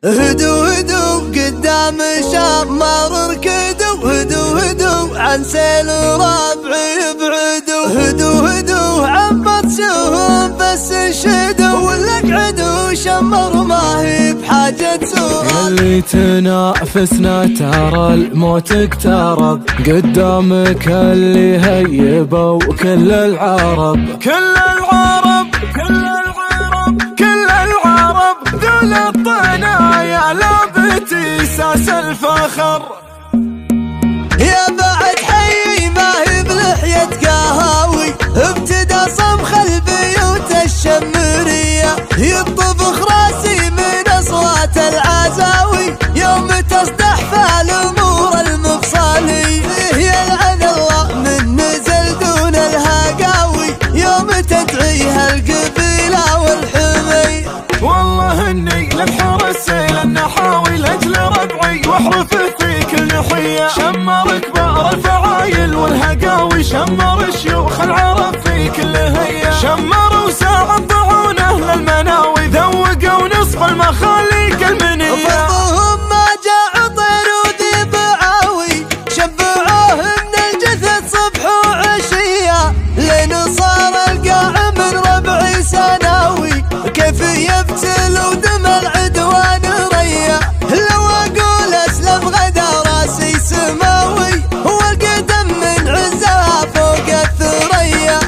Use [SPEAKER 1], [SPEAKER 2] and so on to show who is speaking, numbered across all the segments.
[SPEAKER 1] هدو هدو قدام شمر ركدوا، هدو هدو عن سيل ربعي يبعدوا، هدو هدو عن بطشهم بس انشدوا، ولك عدو شمر ما هي بحاجة سوء.
[SPEAKER 2] اللي تنافسنا ترى الموت اقترب، قدامك اللي هيبوا كل العرب، كل العرب كل العرب كل العرب، ذول الطنايا لابتي ساس الفخر.
[SPEAKER 1] يا بعد حي ما هي بلحية قهاوي، ابتدى صمخ البيوت الشمرية، يطبخ راسي من اصوات العزاوي، يوم تصدح في الامور المفصلي، يلعن الله من نزل دون الهقاوي، يوم تدعيها القبيلة والحمي.
[SPEAKER 2] والله اني لبحر السيل النحاوي لاجل ربعي واحرف في كل نحية، شمر كبار الفعايل والهقاوي، شمر الشيوخ العرب في كل هية، شمر وساعد ضعونه للمناوي، ذوقوا نصف المخاليق المنية.
[SPEAKER 1] فرضهم ما جاء طير وذي بعاوي، شبعوه من الجثث صبح وعشية، لين صار القاع من ربعي سناوي، كيف يبتلوا دم العدوان ريا، لو اقول اسلم غدا راسي سماوي، والقدم من عزها فوق الثريا.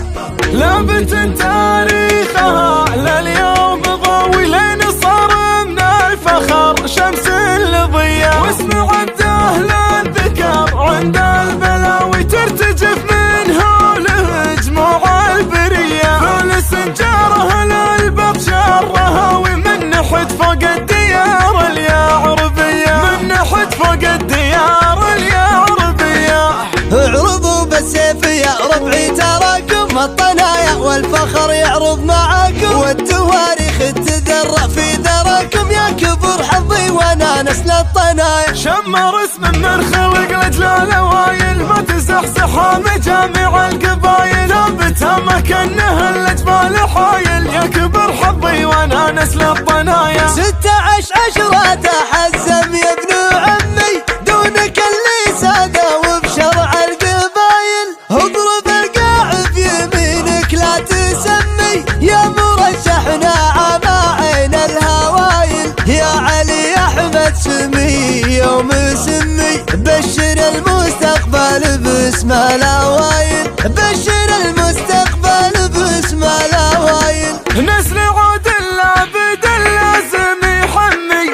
[SPEAKER 2] لابت تاريخها لليوم ضوي، لين صار من الفخر شمس الضياء، واسم عبده للذكر عند البلاوي، ترتجف منه لجموع البرية، فلس جاره للبطش الرهاوي، من نحت فوق الديار اليعربية، من نحت فوق الديار اليعربية.
[SPEAKER 1] اعرضوا بالسيف يا ربعي تراكم الطنايا، والفخر يعرض معاكم، والتواريخ تذرع في ذراكم، يا كبر حظي وانا نسل الطنايا.
[SPEAKER 2] شمر اسم من خلق لاجل الاوايل، ما تزحزح مجامع القبايل، ثابتها مكانها الجبال حايل، يا كبر حظي وانا نسل الطنايا.
[SPEAKER 1] 16 عشرة تحزم يا ابن عمي، دونك اللي ساده وبشرع القبايل، اضرب القاع بيمينك لا تسمي، يا مرشحنا عما عين الهوايل، يا علي احمد سمي يوم سمي، بشر المستقبل باسم الاوايل، بشر المستقبل باسم الاوايل.
[SPEAKER 2] نسل عود العبد اللازم يحمي،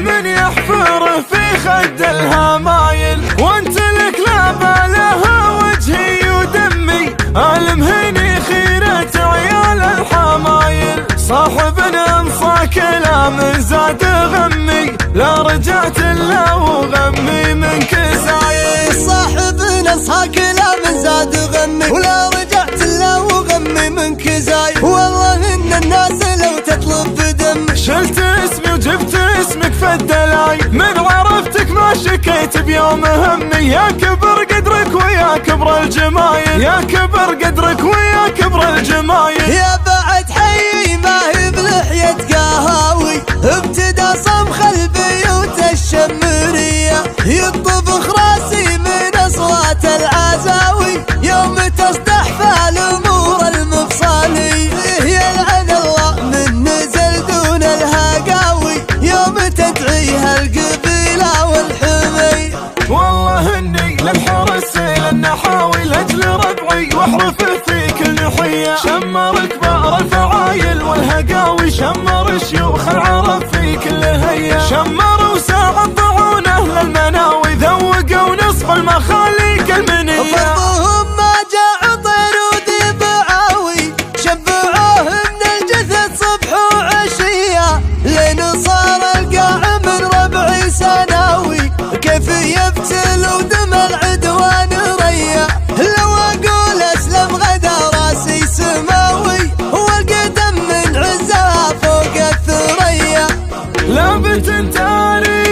[SPEAKER 2] من يحفر في خد الهمايل، وانت لك لا بالها وجهي ودمي، المهني خيرة عيال الحمايل، صاحب انصى كلام زاد غمي، لا رجعت الا وغمي منك زايد.
[SPEAKER 1] صاحب نصها كلام زاد غمي، ولا رجعت الا وغمي منك زايد، والله ان الناس لو تطلب بدمك،
[SPEAKER 2] شلت اسمي وجبت اسمك في الدلايل، من عرفتك ما شكيت بيوم همي، يا كبر قدرك ويا كبر الجمايل، يا كبر قدرك ويا كبر الجمايل.
[SPEAKER 1] يا بعد حي ما هي بلحية قهاوي، ابتدى صمخ البيوت الشمرية، يطبخ راسي من اصوات العزاوي، يوم تصدح في الامور المفصلي، يلعن الله من نزل دون الهقاوي، يوم تدعيها القبيلة والحمي.
[SPEAKER 2] والله اني لبحر السيل النحاوي لاجل ربعي واحرف في كل نحية، شمر كبار الفعايل والهقاوي، شمر الشيوخ العرب في كل هية، شمر وساعد ضعونه للمناوي، ذوقوا نصف المخاليق المنية.
[SPEAKER 1] فرضهم ما جاء طير وذي بعاوي، شبعوه من الجثث صبح وعشية، لين صار القاع من ربعي سناوي، كيف يبتلوا دم العدوان ريا، لو اقول اسلم غدا راسي سماوي، والقدم من عزها فوق الثريا.
[SPEAKER 2] لابت تاريخ